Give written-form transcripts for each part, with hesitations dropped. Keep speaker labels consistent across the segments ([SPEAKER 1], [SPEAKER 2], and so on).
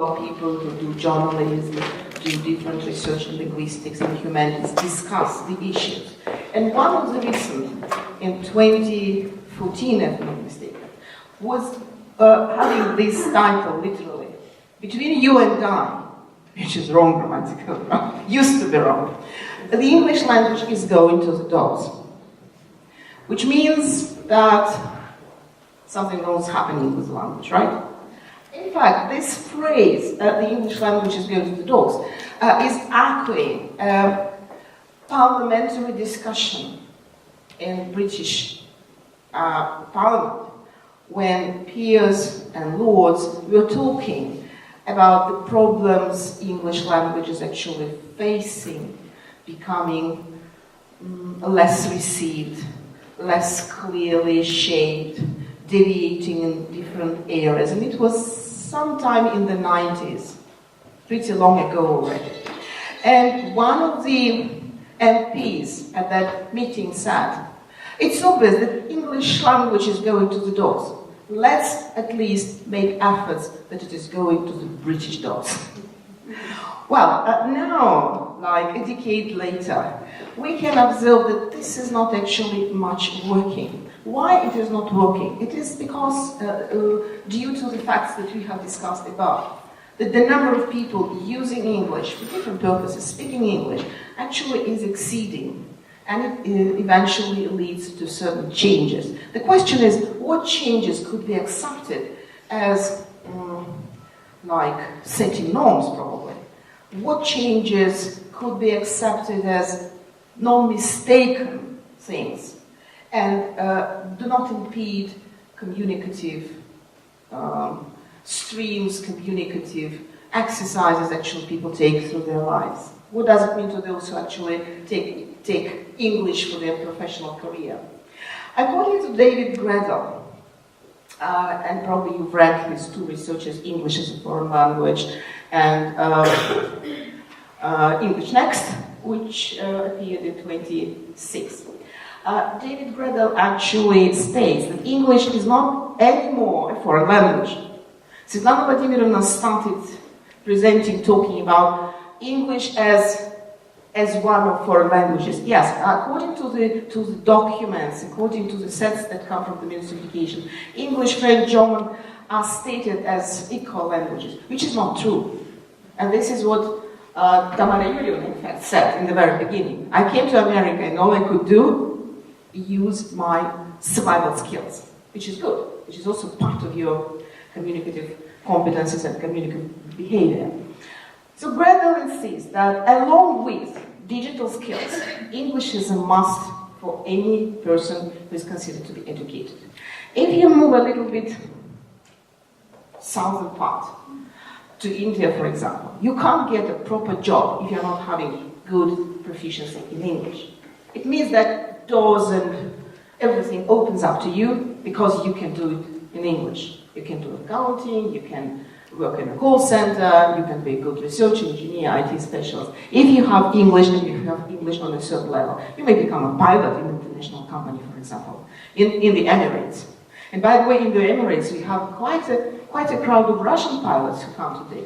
[SPEAKER 1] people who do journalism, do different research in linguistics and humanities, discuss the issues. And one of the reasons in 2014, if I'm not mistaken, was having this title, literally, Between You and I, which is wrong grammatically, right? Used to be wrong. The English language is going to the dogs, which means that something wrong is happening with the language, right? In fact, this phrase, the English language is going to the dogs, is echoing parliamentary discussion in British Parliament when peers and lords were talking about the problems English language is actually facing, becoming less received, less clearly shaped, deviating in different areas. And it was sometime in the 90s, pretty long ago already. And one of the MPs at that meeting said, it's obvious that English language is going to the dogs. Let's at least make efforts that it is going to the British dogs. Well, now, like a decade later, we can observe that this is not actually much working. Why it is not working? It is because, due to the facts that we have discussed above, that the number of people using English for different purposes, speaking English, actually is exceeding, and it eventually leads to certain changes. The question is, what changes could be accepted as, like, setting norms, probably? What changes could be accepted as non-mistaken things and do not impede communicative streams, communicative exercises actually people take through their lives? What does it mean to those who actually take English for their professional career? According to David Gradle, and probably you've read his two researches, English as a foreign language and English Next, which appeared in 26. David Gradle actually states that English is not anymore a foreign language. Svetlana Vladimirovna started talking about English as one of foreign languages. Yes, according to the documents, according to the sets that come from the Ministry of Education, English, French, German are stated as equal languages, which is not true. And this is what Tamara Yuryevna, in fact, said in the very beginning. I came to America and all I could do, use my survival skills, which is good, which is also part of your communicative competences and communicative behavior. So Gradle insists that along with digital skills, English is a must for any person who is considered to be educated. If you move a little bit southern part, to India, for example, you can't get a proper job if you're not having good proficiency in English. It means that doors and everything opens up to you because you can do it in English. You can do accounting, you can work in a call center, you can be a good research engineer, IT specialist. If you have English and you have English on a certain level, you may become a pilot in an international company, for example, in the Emirates. And by the way, in the Emirates, we have quite a crowd of Russian pilots who come today.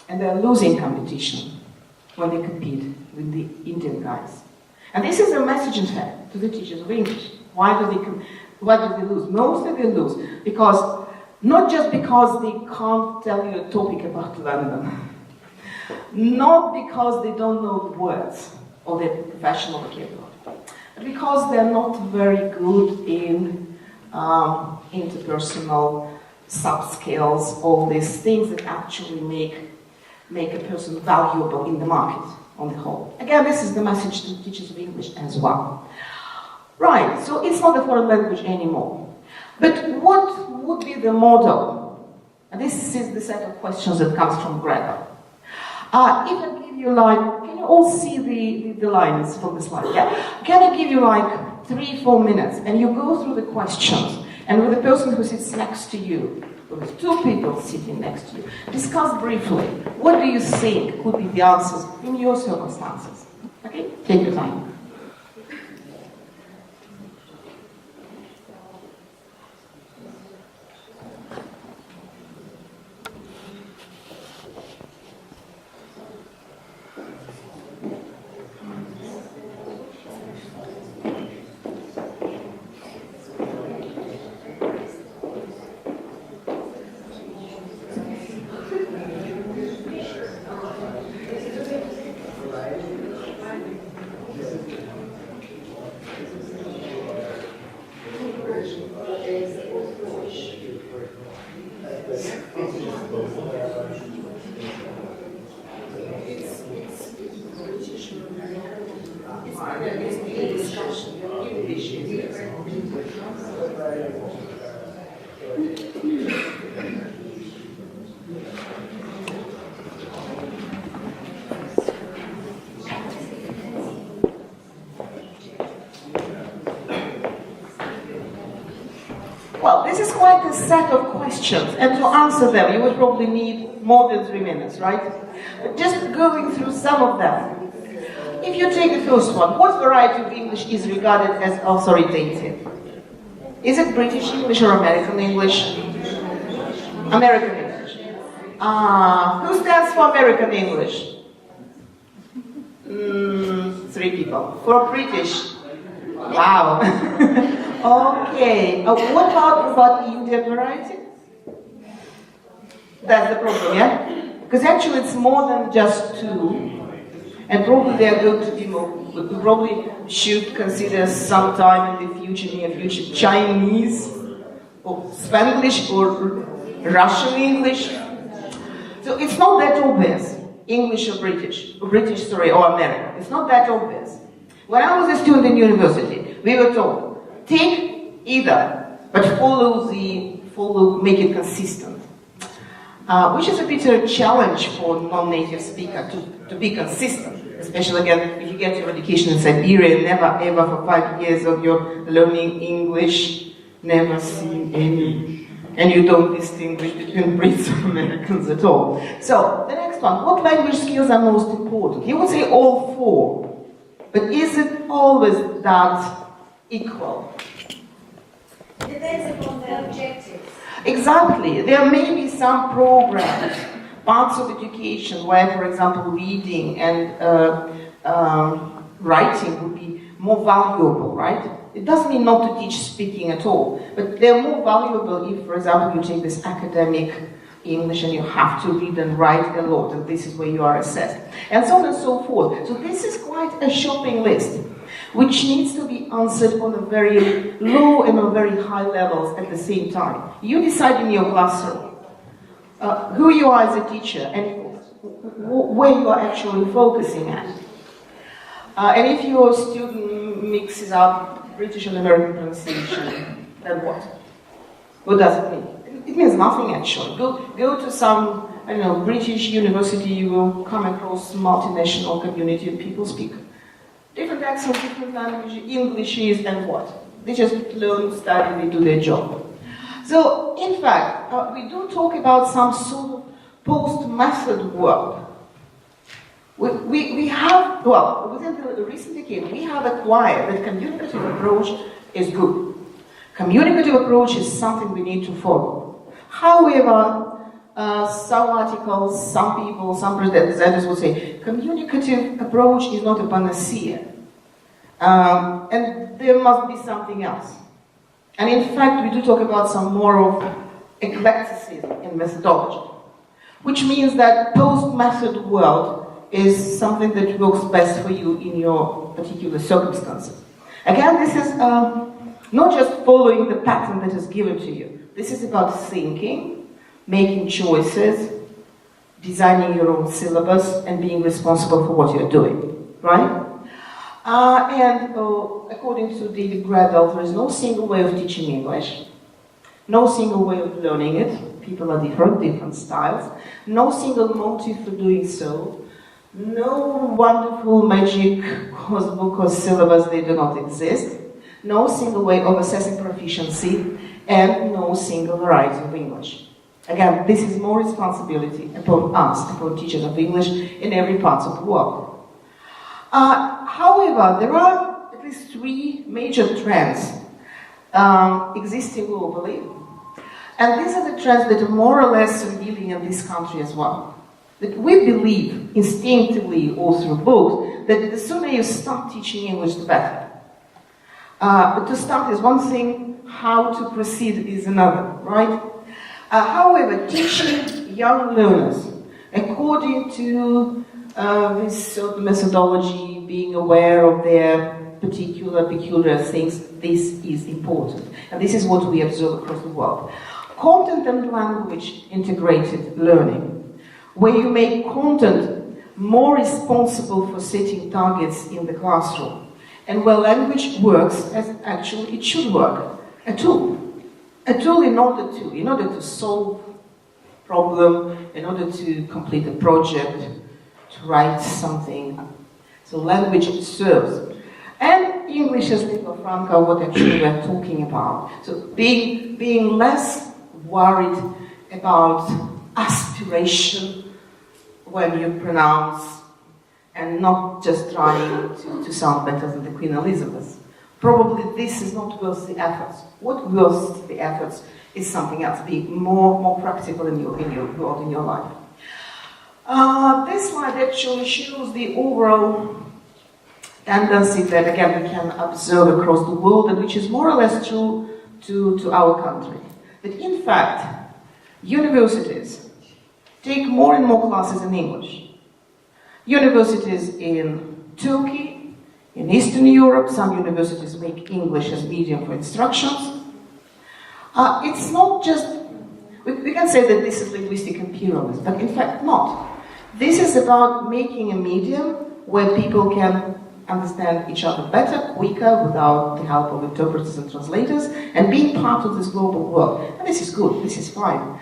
[SPEAKER 1] And they're losing competition when they compete with the Indian guys. And this is a message, in fact, to the teachers of English. Why do they lose? Mostly they lose because, not just because they can't tell you a topic about London, not because they don't know the words or their professional vocabulary, but because they're not very good in interpersonal soft skills, all these things that actually make a person valuable in the market on the whole. Again, this is the message to teachers of English as well. Right, so it's not a foreign language anymore. But what would be the model? And this is the set of questions that comes from Gradle. If I give you can you all see the lines from the slide? Yeah. Can I give you 3-4 minutes and you go through the questions and with the person who sits next to you, with two people sitting next to you, discuss briefly what do you think could be the answers in your circumstances. Okay? Take your time. quite a set of questions, and to answer them you would probably need more than 3 minutes, right? But just going through some of them. If you take the first one, what variety of English is regarded as authoritative? Is it British English or American English? American English. Who stands for American English? 3 people. For British? Wow. Okay. What about Indian variety? That's the problem, yeah? Because actually it's more than just 2. And probably they are going to be more. We probably should consider sometime in the future, near future, Chinese, or Spanglish, or Russian English. So it's not that obvious, English or British, or American. It's not that obvious. When I was a student in university, we were told, take either, but make it consistent. Which is a bit of a challenge for non-native speaker to be consistent, especially again if you get your education in Siberia, never ever for 5 years of your learning English, never seen any, and you don't distinguish between Brits and Americans at all. So the next one, what language skills are most important? You would say all 4, but is it always that equal?
[SPEAKER 2] Depends upon the objectives.
[SPEAKER 1] Exactly. There may be some programs, parts of education where, for example, reading and writing would be more valuable, right? It doesn't mean not to teach speaking at all, but they're more valuable if, for example, you take this academic English and you have to read and write a lot, and this is where you are assessed, and so on and so forth. So this is quite a shopping list, which needs to be answered on a very low and on very high levels at the same time. You decide in your classroom who you are as a teacher and where you are actually focusing at. And if your student mixes up British and American pronunciation, then what? What does it mean? It means nothing actually. Go to some, I don't know, British university, you will come across multinational community and people speak different accents, different language, English is, and what? They just learn, study, they do their job. So, in fact, we do talk about some sort of post-method work. We have, well, within the recent decade, we have acquired that communicative approach is good. Communicative approach is something we need to follow. However, some articles, some people, some presenters will say, communicative approach is not a panacea. And there must be something else. And in fact, we do talk about some more of eclecticism in methodology, which means that post-method world is something that works best for you in your particular circumstances. Again, this is not just following the pattern that is given to you. This is about thinking, making choices, designing your own syllabus, and being responsible for what you're doing, right? According to David Gradel, there is no single way of teaching English, no single way of learning it. People are different styles, no single motive for doing so, no wonderful magic course book or syllabus, they do not exist, no single way of assessing proficiency, and no single variety of English. Again, this is more responsibility upon us, upon teachers of English in every part of the world. However, there are at least 3 major trends existing globally, and these are the trends that are more or less revealing in this country as well. That we believe instinctively or through books that the sooner you start teaching English, the better. But to start is one thing, how to proceed is another, right? However, teaching young learners according to this sort of methodology, being aware of their peculiar things, this is important. And this is what we observe across the world. Content and language integrated learning, where you make content more responsible for setting targets in the classroom, and where language works as actually it should work, a tool. A tool in order to solve a problem, in order to complete a project, to write something. So language serves. And English as lingua franca, what actually we're talking about. So being less worried about aspiration when you pronounce, and not just trying to sound better than the Queen Elizabeth. Probably this is not worth the efforts. What worth the efforts is something else, being more practical in your world, in your life. This slide actually shows the overall tendency that, again, we can observe across the world, and which is more or less true to our country. That in fact, universities take more and more classes in English. Universities in Turkey, in Eastern Europe, some universities make English as medium for instructions. It's not just, we can say that this is linguistic imperialism, but in fact not. This is about making a medium where people can understand each other better, quicker, without the help of interpreters and translators, and being part of this global world. And this is good, this is fine.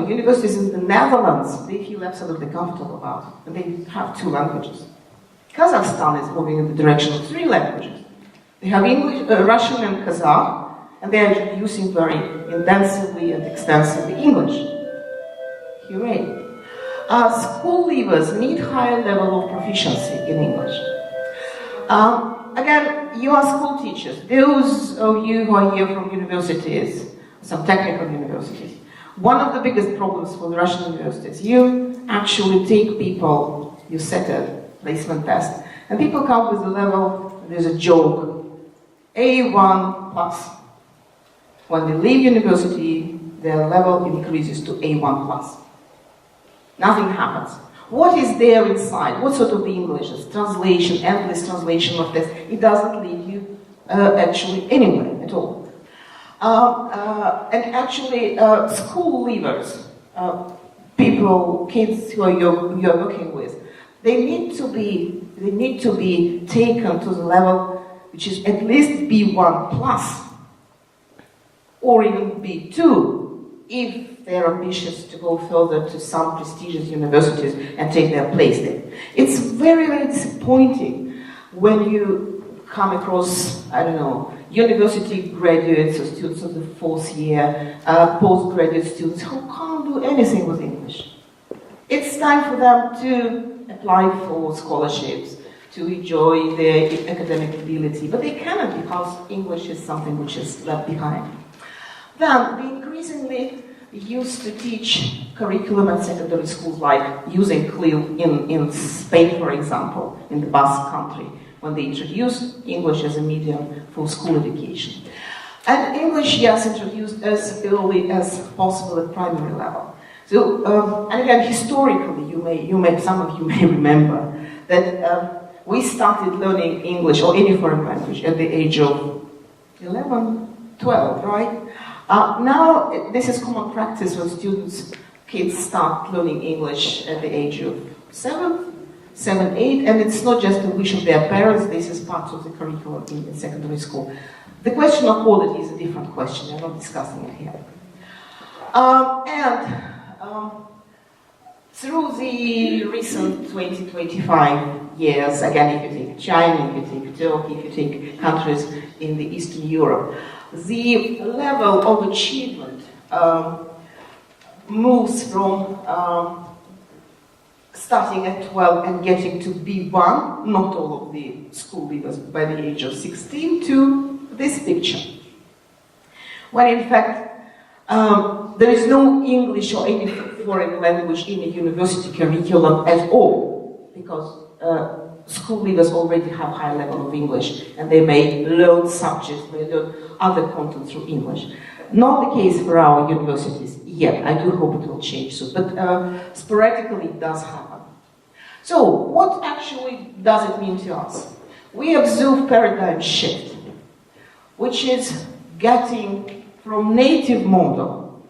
[SPEAKER 1] Universities in the Netherlands, they feel absolutely comfortable about it, and they have 2 languages. Kazakhstan is moving in the direction of 3 languages. They have English, Russian and Kazakh, and they are using very intensively and extensively English. Hooray. School leavers need higher level of proficiency in English. Again, you are school teachers. Those of you who are here from universities, some technical universities, one of the biggest problems for the Russian universities, you actually take people, you set a placement test, and people come with a level, there's a joke, A1 plus. When they leave university, their level increases to A1 plus. Nothing happens. What is there inside? What sort of English is translation, endless translation of text? It doesn't lead you actually anywhere at all. And actually, school leavers, people, kids who you're working with, they need to be taken to the level which is at least B1 plus, or even B2, if they're ambitious to go further to some prestigious universities and take their place there. It's very, very disappointing when you come across, university graduates or students of the 4th year, postgraduate students who can't do anything with English. It's time for them to apply for scholarships, to enjoy their academic ability, but they cannot because English is something which is left behind. Then, we increasingly used to teach curriculum at secondary schools, like using CLIL in Spain, for example, in the Basque country, when they introduced English as a medium for school education. And English, yes, introduced as early as possible at primary level. So, and again, historically, some of you may remember that we started learning English or any foreign language at the age of 11, 12, right? Now, this is common practice when kids start learning English at the age of 7, 8, and it's not just a wish of their parents, this is part of the curriculum in secondary school. The question of quality is a different question, I'm not discussing it here. Through the recent 20-25 years, again, if you take China, if you take Turkey, if you take countries in the Eastern Europe, the level of achievement moves from starting at 12 and getting to B1, not all of the school leavers by the age of 16, to this picture. When in fact, there is no English or any foreign language in a university curriculum at all, because school leavers already have high level of English, and they may learn subjects, they learn other content through English. Not the case for our universities yet. I do hope it will change soon, but sporadically it does happen. So, what actually does it mean to us? We observe paradigm shift, which is getting from native model,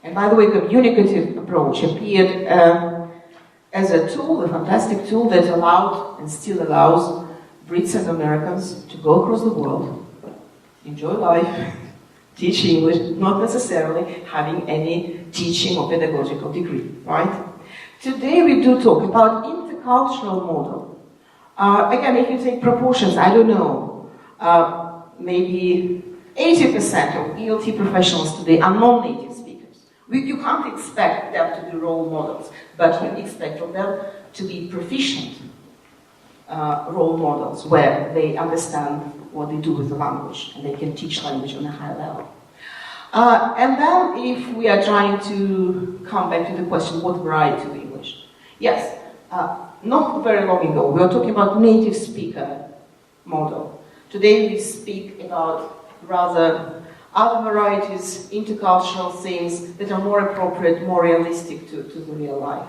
[SPEAKER 1] and by the way, communicative approach appeared as a tool, a fantastic tool that allowed and still allows Brits and Americans to go across the world, enjoy life, teach English, not necessarily having any teaching or pedagogical degree, right? Today we do talk about intercultural model, Again, if you take proportions, I don't know, maybe 80% of ELT professionals today are non-native speakers. You can't expect them to be role models, but you expect from them to be proficient role models where they understand what they do with the language and they can teach language on a high level. And then if we are trying to come back to the question, what variety of English? Yes, not very long ago, we were talking about native speaker model. Today we speak about rather other varieties, intercultural things that are more appropriate, more realistic to the real life.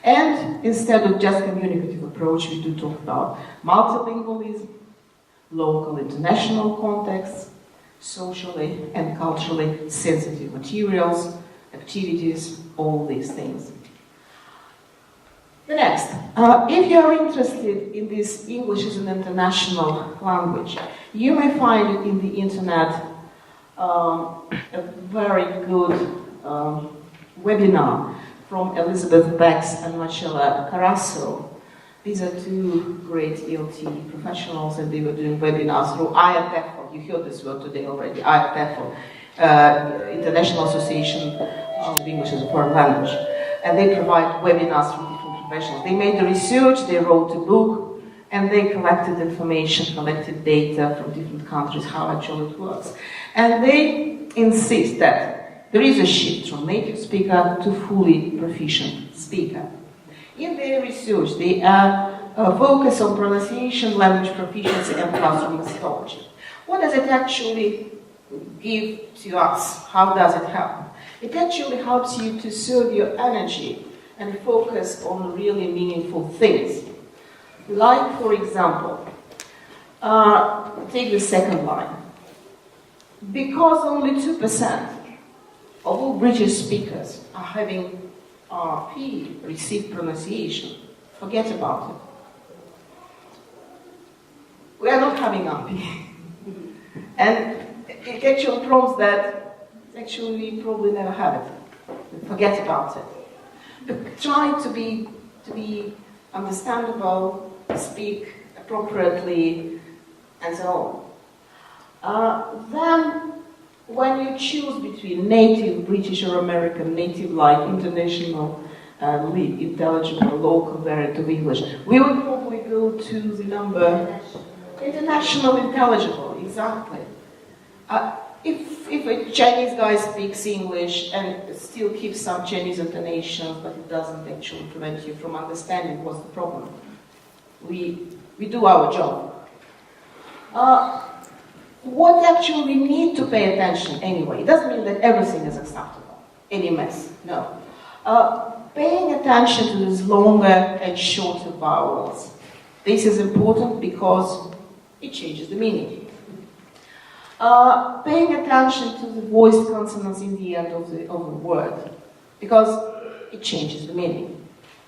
[SPEAKER 1] And instead of just communicative approach, we do talk about multilingualism, local international contexts, socially and culturally sensitive materials, activities, all these things. The next, if you are interested in this English as an international language, you may find it in the internet a very good webinar from Elizabeth Becks and Marcella Carasso. These are two great ELT professionals, and they were doing webinars through ITitarenko. You heard this word today already, ITitarenko, International Association of English as a Foreign Language. And they provide webinars from different professionals. They made the research, they wrote a book, and they collected information, collected data from different countries, how actually it works. And they insist that there is a shift from native speaker to fully proficient speaker. In their research, they focus on pronunciation, language proficiency, and classroom methodology. What does it actually give to us? How does it help? It actually helps you to serve your energy and focus on really meaningful things. Like, for example, take the second line. Because only 2% of all British speakers are having RP, received pronunciation, forget about it. We are not having RP. And it actually proves that actually we probably never have it. Forget about it. But try to be understandable, speak appropriately, and so on. Then, when you choose between native British or American, native like international, intelligible, local variant of English, we would probably go to the number international intelligible, exactly. If a Chinese guy speaks English and still keeps some Chinese intonations, but it doesn't actually prevent you from understanding what's the problem, we do our job. What actually we need to pay attention anyway, it doesn't mean that everything is acceptable, any mess, no. Paying attention to these longer and shorter vowels. This is important because it changes the meaning. Paying attention to the voiced consonants in the end of the word, because it changes the meaning,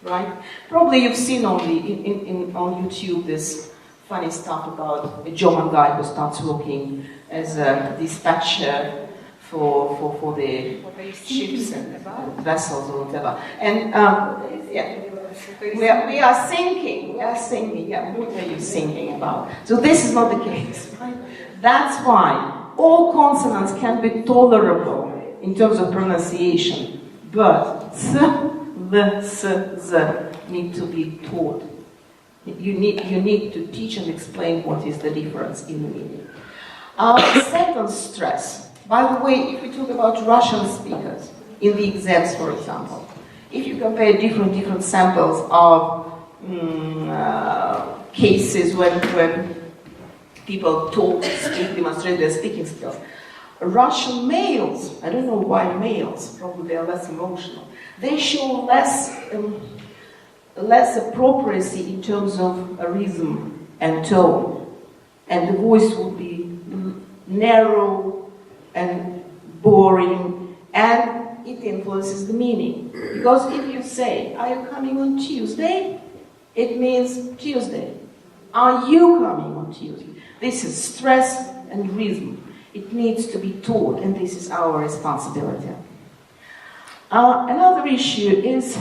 [SPEAKER 1] right? Probably you've seen on YouTube this funny stuff about a German guy who starts working as a dispatcher for the ships and vessels or whatever. And we are thinking, yeah, what are you thinking about? So this is not the case, right? That's why all consonants can be tolerable in terms of pronunciation, but th, the, z need to be taught. You need to teach and explain what is the difference in the meaning. Sentence stress. By the way, if we talk about Russian speakers, in the exams, for example, if you compare different samples of cases when people talk, speak, demonstrate their speaking skills, Russian males, I don't know why males, probably they are less emotional, they show less appropriacy in terms of rhythm and tone, and the voice would be narrow and boring, and it influences the meaning. Because if you say, are you coming on Tuesday? It means Tuesday. Are you coming on Tuesday? This is stress and rhythm. It needs to be taught, and this is our responsibility. Another issue is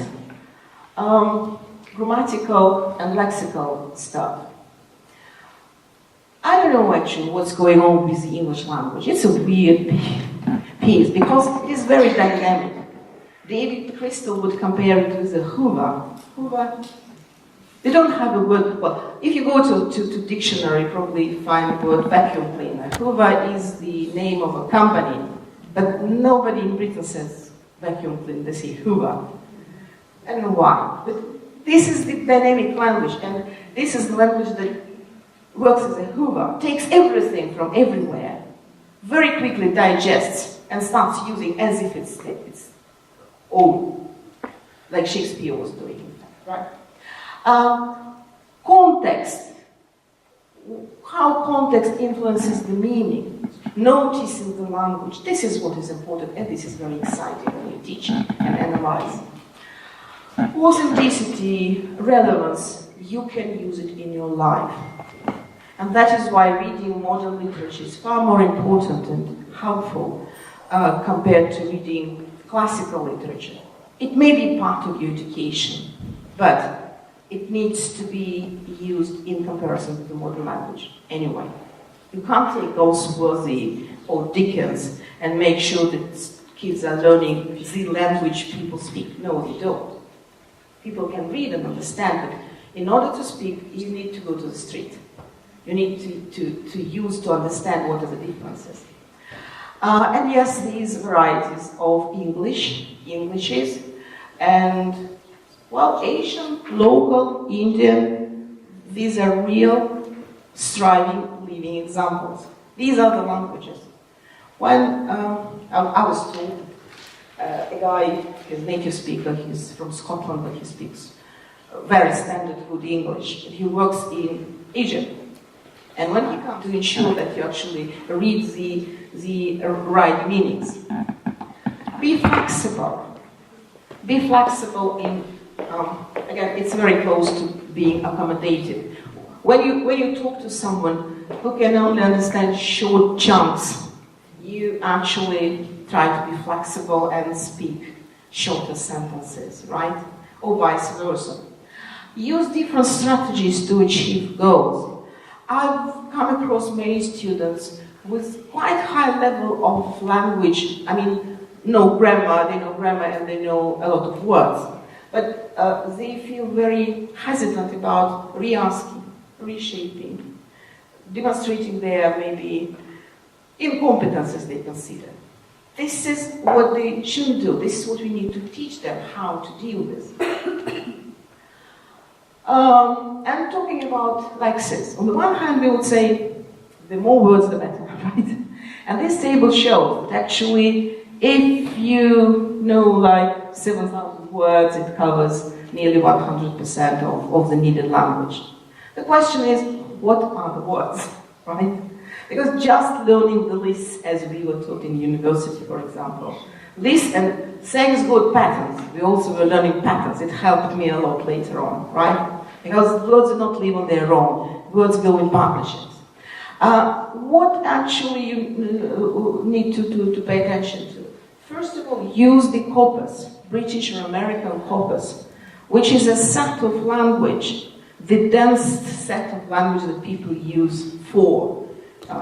[SPEAKER 1] grammatical and lexical stuff. I don't know actually what's going on with the English language. It's a weird piece because it is very dynamic. David Crystal would compare it with a Hoover. Hoover. They don't have a word. Well, if you go to dictionary, probably find the word vacuum cleaner. Hoover is the name of a company, but nobody in Britain says vacuum cleaner. They say Hoover. I don't know why, but this is the dynamic language, and this is the language that works as a Hoover, takes everything from everywhere, very quickly digests, and starts using as if it's own, like Shakespeare was doing, in fact, right? Context, how context influences the meaning, noticing the language. This is what is important, and this is very exciting when you teach and analyze. Authenticity, relevance, you can use it in your life. And that is why reading modern literature is far more important and helpful compared to reading classical literature. It may be part of your education, but it needs to be used in comparison with the modern language anyway. You can't take Goldsworthy or Dickens and make sure that kids are learning the language people speak. No, they don't. People can read and understand, but in order to speak, you need to go to the street. You need to understand what are the differences. And yes, these varieties of Englishes, and, well, Asian, local, Indian, these are real, striving, living examples. These are the languages. When I was told, a guy, his native speaker, he's from Scotland, but he speaks very standard good English. He works in Egypt. And when he comes to ensure that you actually read the right meanings, be flexible. Be flexible in, again, it's very close to being accommodated. When you talk to someone who can only understand short chunks, you actually try to be flexible and speak shorter sentences, right? Or vice versa. Use different strategies to achieve goals. I've come across many students with quite high level of language. I mean, no grammar, they know grammar and they know a lot of words. But they feel very hesitant about re-asking, reshaping, demonstrating their maybe incompetences they consider. This is what they shouldn't do. This is what we need to teach them how to deal with. And talking about lexis. On the one hand, we would say the more words, the better, right? And this table shows that actually, if you know like 7,000 words, it covers nearly 100% of the needed language. The question is, what are the words, right? Because just learning the lists as we were taught in university, for example, lists and thanks good patterns. We also were learning patterns. It helped me a lot later on, right? Because words do not live on their own. Words go in partnerships. What actually you need to pay attention to? First of all, use the corpus, British or American corpus, which is a set of language, the dense set of language that people use for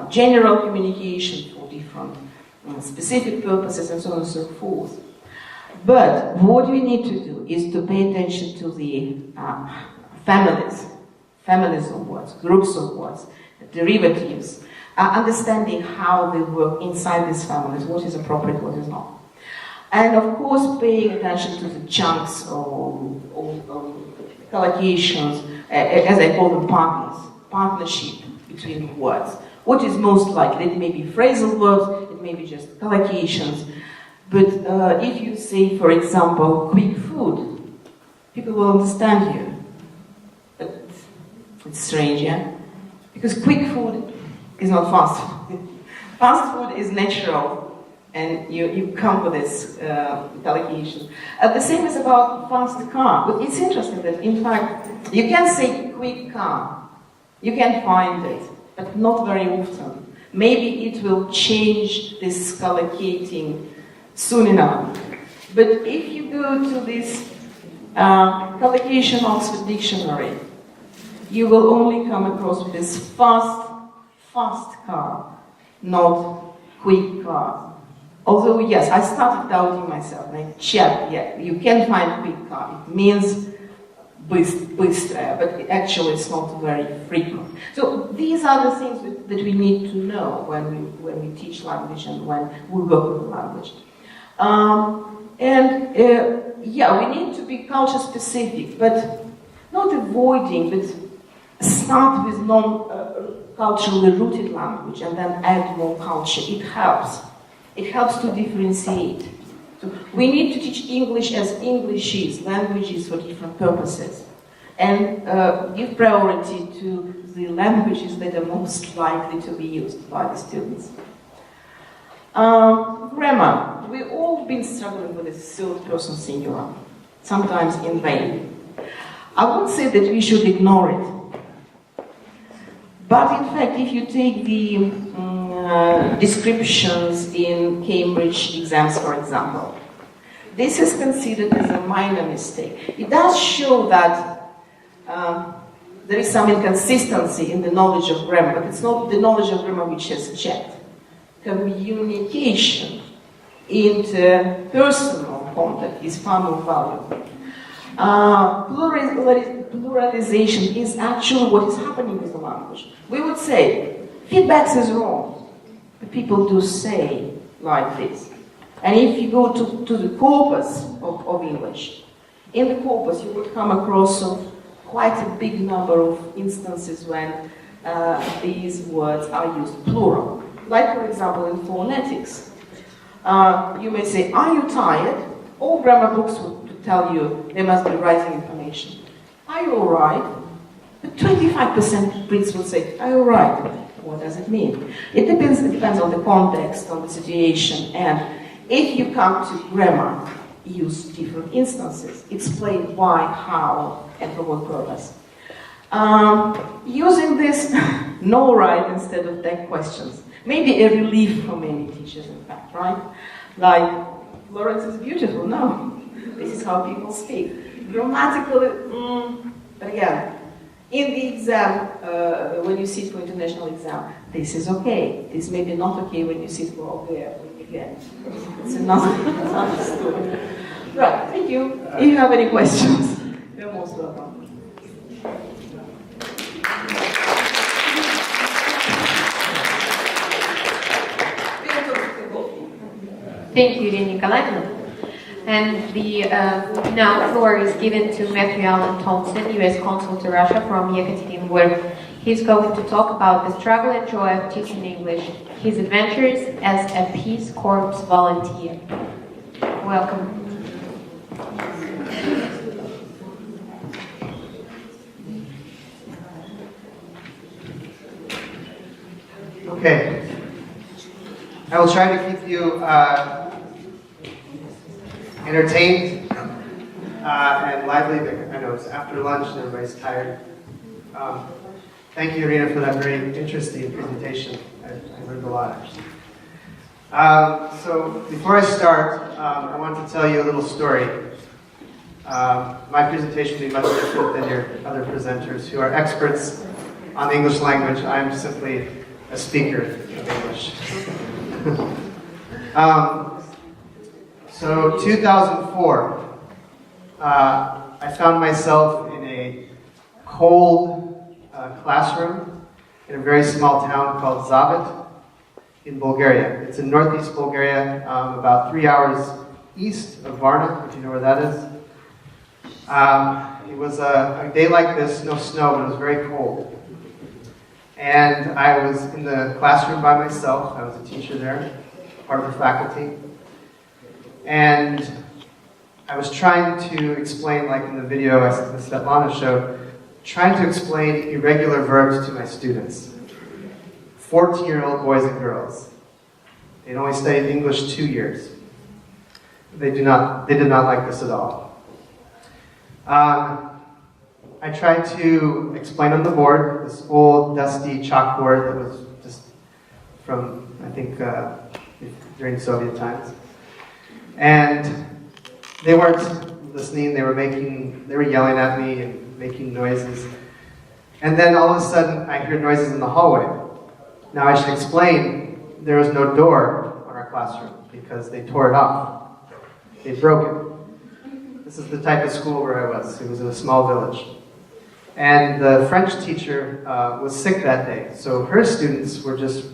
[SPEAKER 1] general communication, for different specific purposes, and so on and so forth. But what we need to do is to pay attention to the families of words, groups of words, derivatives, understanding how they work inside these families, what is appropriate, what is not. And of course, paying attention to the chunks or collocations, as I call them partnership between words. What is most likely? It may be phrasal words, it may be just collocations. But if you say, for example, quick food, people will understand you. But it's strange, yeah? Because quick food is not fast food. Fast food is natural, and you come with this collocation. The same is about fast car. But it's interesting that, in fact, you can say quick car. You can find it, but not very often. Maybe it will change this collocating soon enough. But if you go to this collocation Oxford Dictionary, you will only come across this fast fast car, not quick car. Although, yes, I started doubting myself, and I checked, yeah, you can find quick car. It means быстрая, but actually it's not very frequent. So these are the things that we need to know when we teach language and when we work with language. Yeah, we need to be culture specific, but not avoiding, but start with non-culturally rooted language and then add more culture. It helps. It helps to differentiate. So we need to teach English as English is, languages for different purposes, and give priority to the languages that are most likely to be used by the students. Grammar. We've all been struggling with this third-person singular, sometimes in vain. I won't say that we should ignore it, but in fact, if you take the descriptions in Cambridge exams, for example, this is considered as a minor mistake. It does show that there is some inconsistency in the knowledge of grammar, but it's not the knowledge of grammar which is checked. Communication, interpersonal contact is far more valuable. Pluralization is actually what is happening with the language. We would say, feedback is wrong, but people do say like this. And if you go to the corpus of English, in the corpus you would come across quite a big number of instances when these words are used plural. Like, for example, in phonetics, you may say, are you tired? All grammar books would tell you there must be writing information. Are you all right? But 25% of Brits will say, are you all right? What does it mean? It depends on the context, on the situation, and if you come to grammar, use different instances. Explain why, how, and for what purpose. Using this no right instead of tag questions. Maybe a relief for many teachers, in fact, right? Like, Florence is beautiful. No, this is how people speak. Grammatically, but again, in the exam, when you sit for international exam, this is okay. This may be not okay when you sit for again. It's another story. Right, thank you. If you have any questions, you're most welcome.
[SPEAKER 3] Thank you, Irina Nikolaevna. And the now floor is given to Matthew Allen Thompson, U.S. Consul to Russia from Yekaterinburg. He's going to talk about the struggle and joy of teaching English, his adventures as a Peace Corps volunteer. Welcome.
[SPEAKER 4] Okay. I will try to keep you entertained and lively. I know it's after lunch and everybody's tired. Thank you, Irina, for that very interesting presentation. I learned a lot, actually. So before I start, I want to tell you a little story. My presentation will be much different than your other presenters who are experts on the English language. I'm simply a speaker of English. So 2004, I found myself in a cold classroom in a very small town called Zavet in Bulgaria. It's in northeast Bulgaria, about 3 hours east of Varna, if you know where that is. It was a day like this, no snow, but it was very cold. And I was in the classroom by myself. I was a teacher there, part of the faculty. And I was trying to explain, like in the video that Svetlana showed, trying to explain irregular verbs to my students. 14-year-old boys and girls. They'd only studied English 2 years. They did not like this at all. I tried to explain on the board, this old dusty chalkboard that was just from, I think, during Soviet times. And they weren't listening, they were yelling at me and making noises. And then all of a sudden, I hear noises in the hallway. Now I should explain, there was no door on our classroom because they tore it off. They broke it. This is the type of school where I was. It was in a small village. And the French teacher was sick that day, so her students were just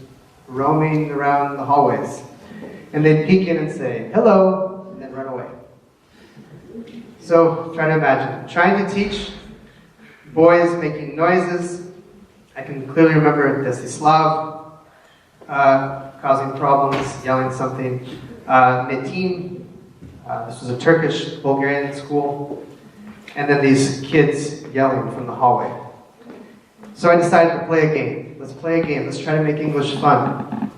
[SPEAKER 4] roaming around the hallways. And they'd peek in and say, hello, and then run away. So try to imagine, trying to teach boys making noises. I can clearly remember Desislav causing problems, yelling something. Metin, this was a Turkish Bulgarian school. And then these kids yelling from the hallway. So I decided to play a game. Let's play a game. Let's try to make English fun.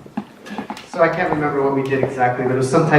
[SPEAKER 4] So I can't remember what we did exactly, but it was some type